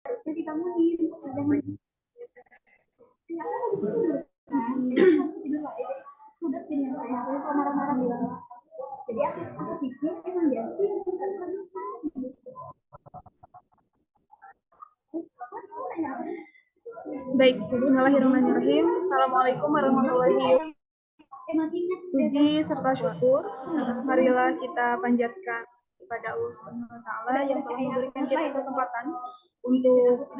Jadi kamu di udah sini aku marah-marah bilang. Jadi aku pikir emang dia sih Baik, bismillahirrahmanirrahim. Assalamualaikum warahmatullahi wabarakatuh. Puji serta syukur, marilah kita panjatkan kepada Allah Subhanahu wa Ta'ala yang telah memberikan kita kesempatan untuk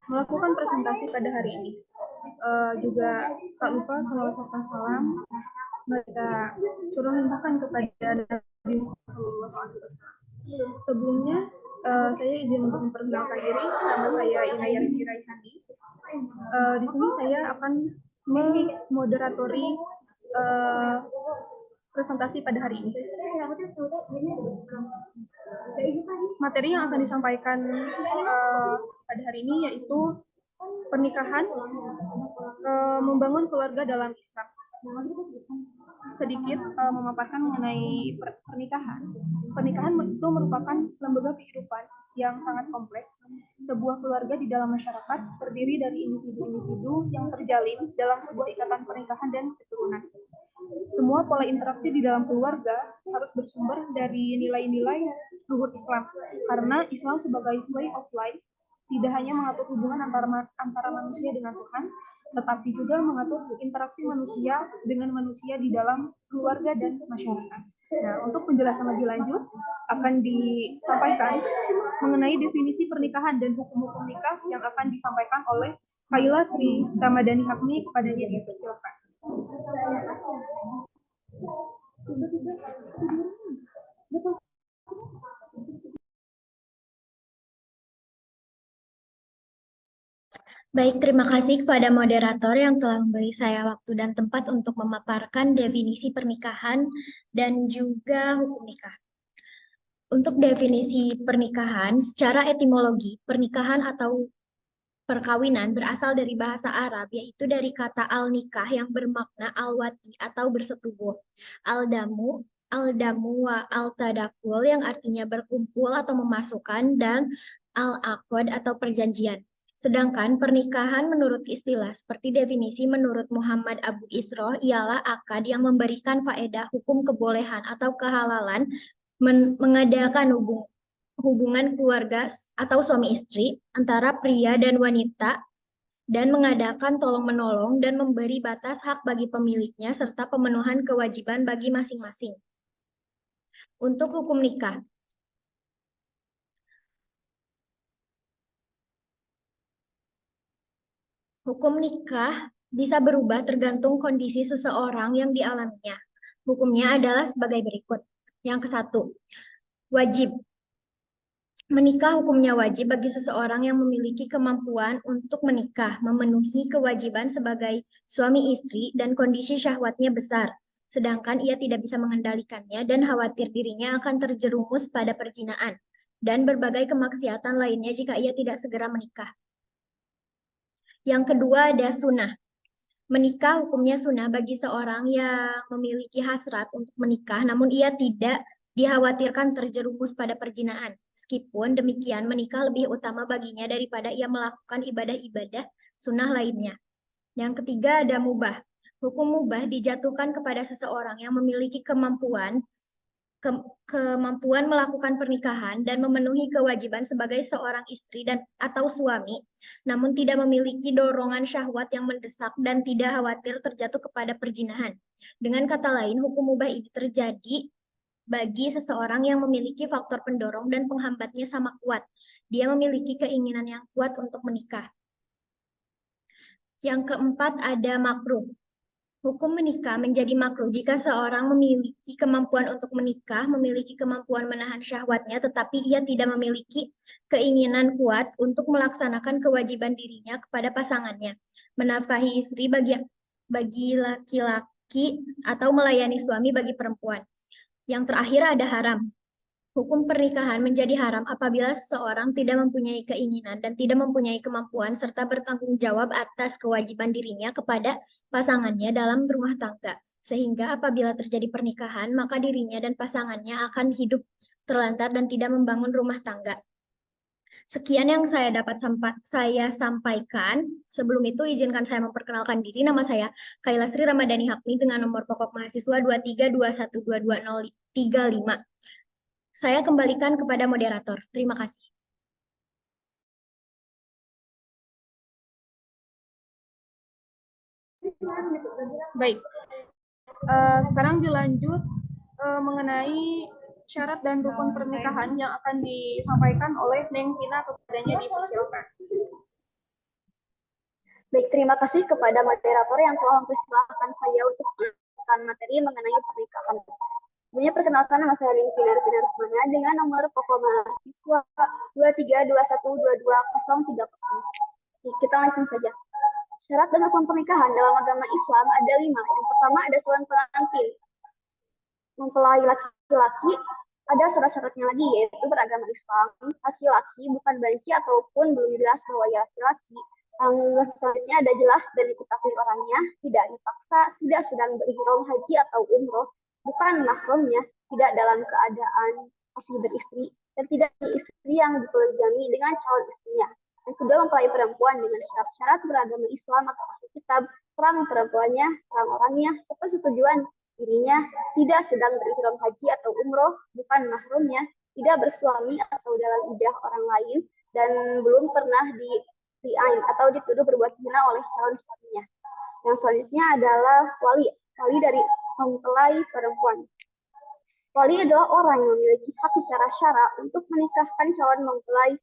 melakukan presentasi pada hari ini. Juga tak lupa salawat serta salam mereka curah limpahkan kepada Nabi Muhammad SAW. Sebelumnya, saya izin untuk memperkenalkan diri. Nama saya Inayati Raihani. Di sini saya akan memoderatori presentasi pada hari ini. Materi yang akan disampaikan pada hari ini yaitu pernikahan, membangun keluarga dalam Islam. Sedikit memaparkan mengenai pernikahan. Pernikahan itu merupakan lembaga kehidupan yang sangat kompleks. Sebuah keluarga di dalam masyarakat terdiri dari individu-individu yang terjalin dalam sebuah ikatan pernikahan dan keturunan. Semua pola interaksi di dalam keluarga harus bersumber dari nilai-nilai luhur Islam. Karena Islam sebagai way of life tidak hanya mengatur hubungan antara manusia dengan Tuhan, tetapi juga mengatur interaksi manusia dengan manusia di dalam keluarga dan masyarakat. Nah, untuk penjelasan lebih lanjut akan disampaikan mengenai definisi pernikahan dan hukum-hukum nikah yang akan disampaikan oleh Kaila Sri Ramadhani Hakmi. Kepadanya dipersilakan. Baik, terima kasih kepada moderator yang telah memberi saya waktu dan tempat untuk memaparkan definisi pernikahan dan juga hukum nikah. Untuk definisi pernikahan, secara etimologi, pernikahan atau perkawinan berasal dari bahasa Arab, yaitu dari kata al-nikah yang bermakna al-wati atau bersetubuh. Al-damu wa al-tadakul yang artinya berkumpul atau memasukkan, dan al-aqd atau perjanjian. Sedangkan pernikahan menurut istilah seperti definisi menurut Muhammad Abu Isroh ialah akad yang memberikan faedah hukum kebolehan atau kehalalan mengadakan hubungan keluarga atau suami istri antara pria dan wanita dan mengadakan tolong-menolong dan memberi batas hak bagi pemiliknya serta pemenuhan kewajiban bagi masing-masing. Untuk hukum nikah, hukum nikah bisa berubah tergantung kondisi seseorang yang dialaminya. Hukumnya adalah sebagai berikut. Yang ke-1, wajib. Menikah hukumnya wajib bagi seseorang yang memiliki kemampuan untuk menikah, memenuhi kewajiban sebagai suami istri dan kondisi syahwatnya besar, sedangkan ia tidak bisa mengendalikannya dan khawatir dirinya akan terjerumus pada perzinahan dan berbagai kemaksiatan lainnya jika ia tidak segera menikah. Yang kedua ada sunnah. Menikah hukumnya sunnah bagi seorang yang memiliki hasrat untuk menikah, namun ia tidak dikhawatirkan terjerumus pada perzinahan. Meskipun demikian, menikah lebih utama baginya daripada ia melakukan ibadah-ibadah sunnah lainnya. Yang ketiga ada mubah. Hukum mubah dijatuhkan kepada seseorang yang memiliki kemampuan melakukan pernikahan dan memenuhi kewajiban sebagai seorang istri dan atau suami, namun tidak memiliki dorongan syahwat yang mendesak dan tidak khawatir terjatuh kepada perzinahan. Dengan kata lain, hukum mubah ini terjadi bagi seseorang yang memiliki faktor pendorong dan penghambatnya sama kuat. Dia memiliki keinginan yang kuat untuk menikah. Yang keempat ada makruh. Hukum menikah menjadi makruh jika seorang memiliki kemampuan untuk menikah, memiliki kemampuan menahan syahwatnya, tetapi ia tidak memiliki keinginan kuat untuk melaksanakan kewajiban dirinya kepada pasangannya, menafkahi istri bagi laki-laki atau melayani suami bagi perempuan. Yang terakhir ada haram. Hukum pernikahan menjadi haram apabila seseorang tidak mempunyai keinginan dan tidak mempunyai kemampuan serta bertanggung jawab atas kewajiban dirinya kepada pasangannya dalam rumah tangga. Sehingga apabila terjadi pernikahan, maka dirinya dan pasangannya akan hidup terlantar dan tidak membangun rumah tangga. Sekian yang saya sampaikan. Sebelum itu izinkan saya memperkenalkan diri. Nama saya Kaila Sri Ramadhani Hakmi dengan nomor pokok mahasiswa 232122035. Saya kembalikan kepada moderator. Terima kasih. Baik. Sekarang dilanjut mengenai syarat dan rukun pernikahan yang akan disampaikan oleh Neng Tina, kepadanya dipersilakan. Baik, terima kasih kepada moderator yang telah mempersilahkan saya untuk menyampaikan materi mengenai pernikahan. Sebenarnya perkenalkan, nama saya Ning Tina Rusmana dengan nomor pokok mahasiswa 232122030. Kita langsung saja. Syarat dan rukun pernikahan dalam agama Islam ada 5. Yang pertama ada calon pengantin. Mempelai laki-laki, ada syarat-syaratnya lagi, yaitu beragama Islam, laki-laki, bukan banci ataupun belum jelas bahwa ya laki-laki. Yang selanjutnya ada jelas dan diketahui orangnya, tidak dipaksa, tidak sedang berihram haji atau umroh, bukan mahramnya, tidak dalam keadaan masih beristri, dan tidak istri yang dipoligami dengan calon istrinya. Yang kedua, mempelai perempuan dengan syarat-syarat beragama Islam atau ahli kitab, perang perempuannya, perang orangnya, persetujuan dirinya, tidak sedang berihram haji atau umroh, bukan mahramnya, tidak bersuami atau dalam idah orang lain, dan belum pernah diain atau dituduh berbuat zina oleh calon suaminya. Yang selanjutnya adalah wali dari mempelai perempuan. Wali adalah orang yang memiliki hak secara syara untuk menikahkan calon mempelai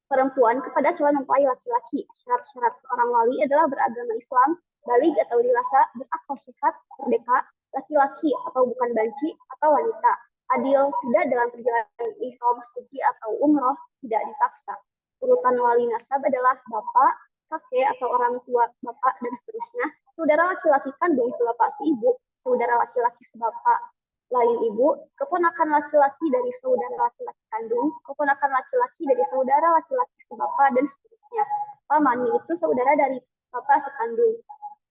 perempuan kepada calon mempelai laki-laki. Syarat-syarat seorang wali adalah beragama Islam, baligh atau dewasa, berakal sehat, merdeka, laki-laki atau bukan banci, atau wanita, adil, tidak dalam perjalanan ihram haji atau umroh, tidak dipaksa. Urutan wali nasab adalah bapak, kakek atau orang tua bapak, dan seterusnya. Saudara laki-laki kandung sebapak si ibu, saudara laki-laki sebapak lain ibu, keponakan laki-laki dari saudara laki-laki kandung, keponakan laki-laki dari saudara laki-laki sebapak, dan seterusnya. Paman yaitu saudara dari bapak sekandung.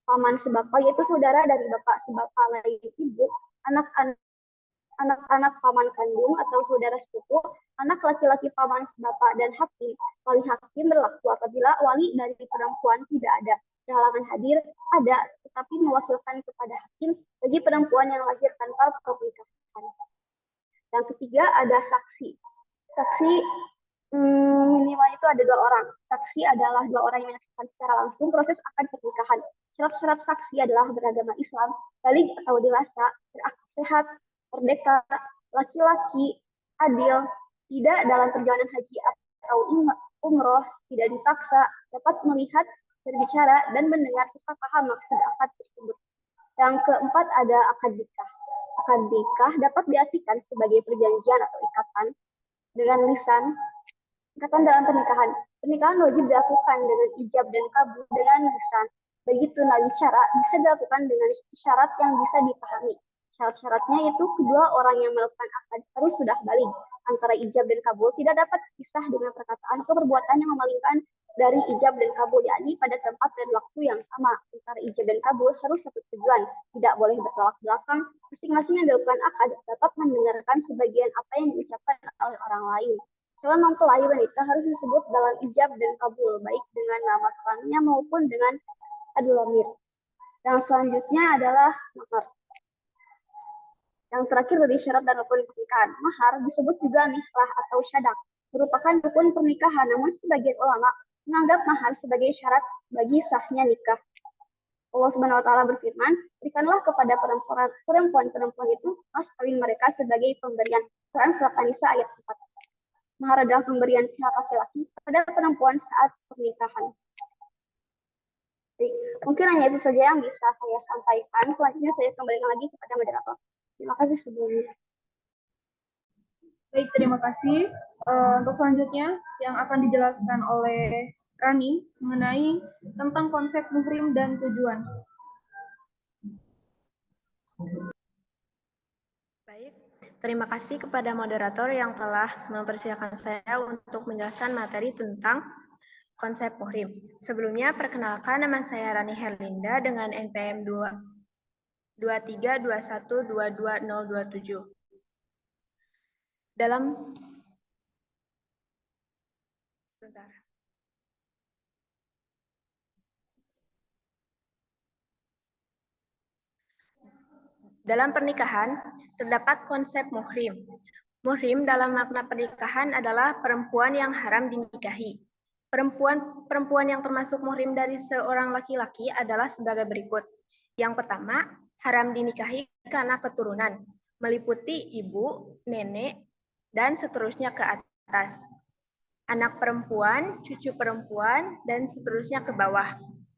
Paman sebapak yaitu saudara dari bapak sebapak lain ibu, anak-anak paman kandung atau saudara sepupu, anak laki-laki paman sebapak, dan hakim. Wali hakim berlaku apabila wali dari perempuan tidak ada. Halangan hadir ada, tetapi mewakilkan kepada hakim bagi perempuan yang lahir tanpa pernikahan. Yang ketiga ada saksi. Saksi minimal itu ada 2 orang. Saksi adalah 2 orang yang menyaksikan secara langsung proses akad pernikahan. Syarat-syarat saksi adalah beragama Islam, baligh atau dewasa, berakal sehat, merdeka, laki-laki, adil, tidak dalam perjalanan haji atau umroh, tidak dipaksa, dapat melihat, berbicara, dan mendengar serta paham maksud akad tersebut. Yang keempat ada akad nikah. Akad nikah dapat diartikan sebagai perjanjian atau ikatan dengan lisan, ikatan dalam pernikahan. Pernikahan wajib dilakukan dengan ijab dan kabul dengan lisan. Begitu nabi cara bisa dilakukan dengan syarat yang bisa dipahami. Syarat-syaratnya itu kedua orang yang melakukan akad harus sudah baligh. Antara ijab dan kabul tidak dapat pisah dengan perkataan atau perbuatan yang memalingkan dari ijab dan kabul, yakni pada tempat dan waktu yang sama. Antara ijab dan kabul harus satu tujuan, tidak boleh bertolak belakang. Masing-masing yang dilakukan akad dapat mendengarkan sebagian apa yang diucapkan oleh orang lain. Calon mempelai wanita harus disebut dalam ijab dan kabul, baik dengan nama tuannya maupun dengan ad-dhamir. Yang selanjutnya adalah mahar. Yang terakhir dari syarat dan rukun pernikahan. Mahar disebut juga nikah atau syadak, merupakan rukun pernikahan, namun sebagian ulama menganggap mahar sebagai syarat bagi sahnya nikah. Allah Subhanahu wa taala berfirman, "Berikanlah kepada perempuan itu mas kawin mereka sebagai pemberian." Quran surat An-Nisa ayat 4. Mahar adalah pemberian pihak laki-laki kepada perempuan saat pernikahan. Jadi, mungkin hanya itu saja yang bisa saya sampaikan. Selanjutnya saya kembalikan lagi kepada moderator. Terima kasih sebelumnya. Baik, terima kasih. Untuk selanjutnya yang akan dijelaskan oleh Rani mengenai tentang konsep muhrim dan tujuan. Baik, terima kasih kepada moderator yang telah mempersilahkan saya untuk menjelaskan materi tentang konsep muhrim. Sebelumnya, perkenalkan nama saya Rani Herlinda dengan NPM 2321222027. Sebentar. Dalam pernikahan, terdapat konsep muhrim. Muhrim dalam makna pernikahan adalah perempuan yang haram dinikahi. Perempuan yang termasuk muhrim dari seorang laki-laki adalah sebagai berikut. Yang pertama, haram dinikahi karena keturunan, meliputi ibu, nenek, dan seterusnya ke atas. Anak perempuan, cucu perempuan, dan seterusnya ke bawah.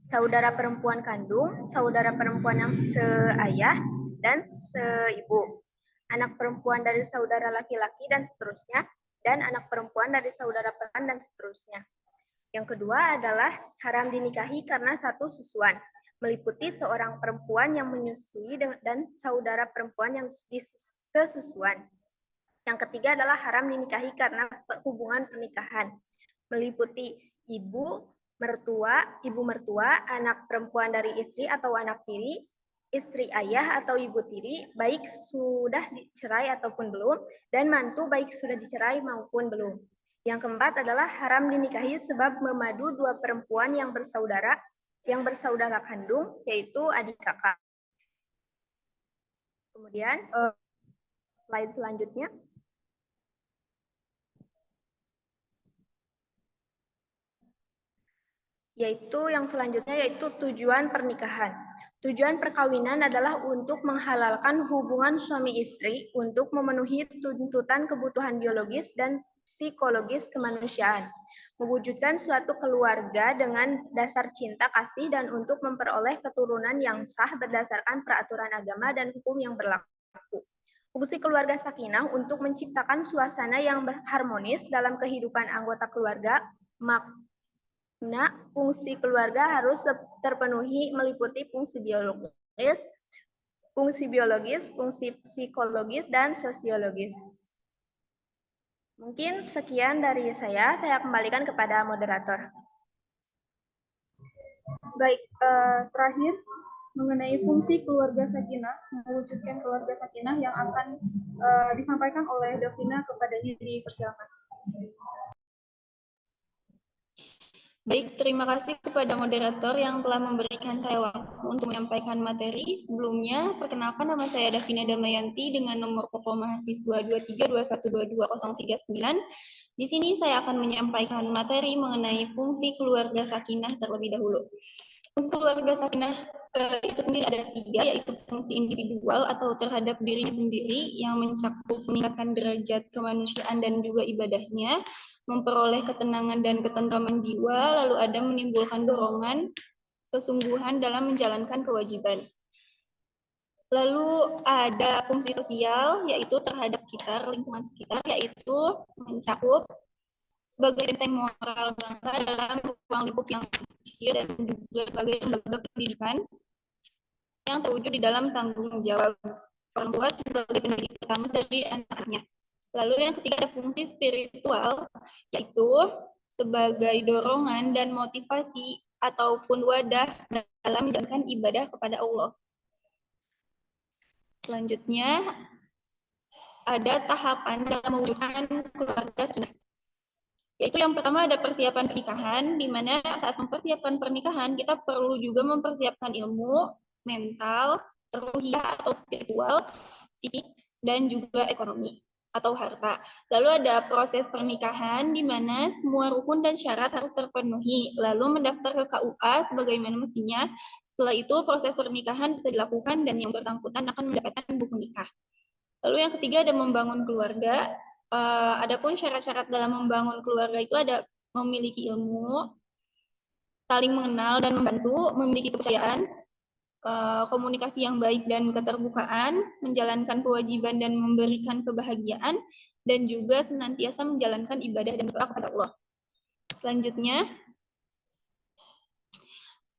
Saudara perempuan kandung, saudara perempuan yang seayah, dan seibu. Anak perempuan dari saudara laki-laki dan seterusnya, dan anak perempuan dari saudara perempuan dan seterusnya. Yang kedua adalah haram dinikahi karena satu susuan, meliputi seorang perempuan yang menyusui dan saudara perempuan yang sesusuan. Yang ketiga adalah haram dinikahi karena hubungan pernikahan, meliputi ibu mertua, anak perempuan dari istri atau anak tiri, istri ayah atau ibu tiri, baik sudah dicerai ataupun belum, dan mantu baik sudah dicerai maupun belum. Yang keempat adalah haram dinikahi sebab memadu dua perempuan yang bersaudara kandung, yaitu adik kakak. Kemudian, slide selanjutnya. Yaitu tujuan pernikahan. Tujuan perkawinan adalah untuk menghalalkan hubungan suami istri untuk memenuhi tuntutan kebutuhan biologis dan psikologis kemanusiaan, mewujudkan suatu keluarga dengan dasar cinta kasih dan untuk memperoleh keturunan yang sah berdasarkan peraturan agama dan hukum yang berlaku. Fungsi keluarga sakinah untuk menciptakan suasana yang harmonis dalam kehidupan anggota keluarga. Fungsi keluarga harus terpenuhi meliputi fungsi biologis, fungsi psikologis, dan sosiologis. Mungkin sekian dari saya kembalikan kepada moderator. Baik, terakhir mengenai fungsi keluarga sakinah, mewujudkan keluarga sakinah yang akan disampaikan oleh Davina kepadanya, dipersilakan. Baik, terima kasih kepada moderator yang telah memberikan saya waktu untuk menyampaikan materi. Sebelumnya, perkenalkan nama saya Davina Damayanti dengan nomor pokok mahasiswa 2321222039. Di sini saya akan menyampaikan materi mengenai fungsi keluarga sakinah terlebih dahulu. Fungsi keluarga sakinah itu sendiri ada 3, yaitu fungsi individual atau terhadap diri sendiri yang mencakup meningkatkan derajat kemanusiaan dan juga ibadahnya, memperoleh ketenangan dan ketentraman jiwa, lalu ada menimbulkan dorongan kesungguhan dalam menjalankan kewajiban. Lalu ada fungsi sosial, yaitu terhadap sekitar, lingkungan sekitar, yaitu mencakup sebagai benteng moral bangsa dalam ruang lingkup yang kecil dan juga sebagai lembaga pendidikan yang terwujud di dalam tanggung jawab orang tua sebagai pendidik pertama dari anak-anaknya. Lalu yang ketiga ada fungsi spiritual, yaitu sebagai dorongan dan motivasi ataupun wadah dalam menjalankan ibadah kepada Allah. Selanjutnya ada tahapan dalam mewujudkan keluarga sakinah. Yaitu yang pertama ada persiapan pernikahan, di mana saat mempersiapkan pernikahan kita perlu juga mempersiapkan ilmu, mental, ruhiyah atau spiritual, fisik, dan juga ekonomi atau harta. Lalu ada proses pernikahan di mana semua rukun dan syarat harus terpenuhi, lalu mendaftar ke KUA sebagaimana mestinya. Setelah itu proses pernikahan bisa dilakukan dan yang bersangkutan akan mendapatkan buku nikah. Lalu yang ketiga ada membangun keluarga. Adapun syarat-syarat dalam membangun keluarga itu ada memiliki ilmu, saling mengenal dan membantu, memiliki kepercayaan, komunikasi yang baik dan keterbukaan, menjalankan kewajiban dan memberikan kebahagiaan, dan juga senantiasa menjalankan ibadah dan berdoa kepada Allah. Selanjutnya,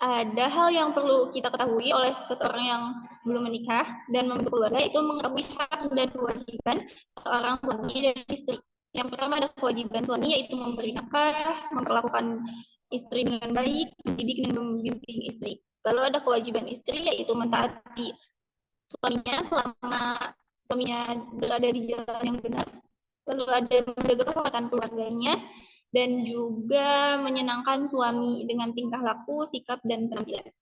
ada hal yang perlu kita ketahui oleh seseorang yang belum menikah dan membentuk keluarga, yaitu mengetahui hak dan kewajiban seorang suami dan istri. Yang pertama ada kewajiban suami, yaitu memberi nafkah, memperlakukan istri dengan baik, mendidik dan membimbing istri. Lalu ada kewajiban istri, yaitu mentaati suaminya selama suaminya berada di jalan yang benar. Lalu ada menjaga kehormatan keluarganya, dan juga menyenangkan suami dengan tingkah laku, sikap, dan penampilan.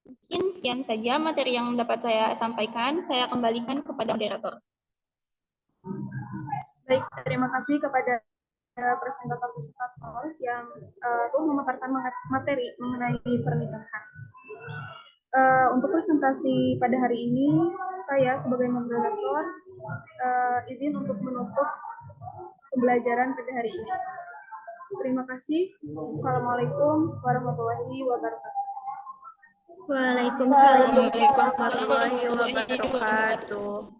Mungkin sekian saja materi yang dapat saya sampaikan. Saya kembalikan kepada moderator. Baik, terima kasih kepada presentator yang telah memaparkan materi mengenai pernikahan. Untuk presentasi pada hari ini, saya sebagai moderator izin untuk menutup pembelajaran pada hari ini. Terima kasih. Assalamualaikum warahmatullahi wabarakatuh. Waalaikumsalam. Waalaikumsalam warahmatullahi wabarakatuh.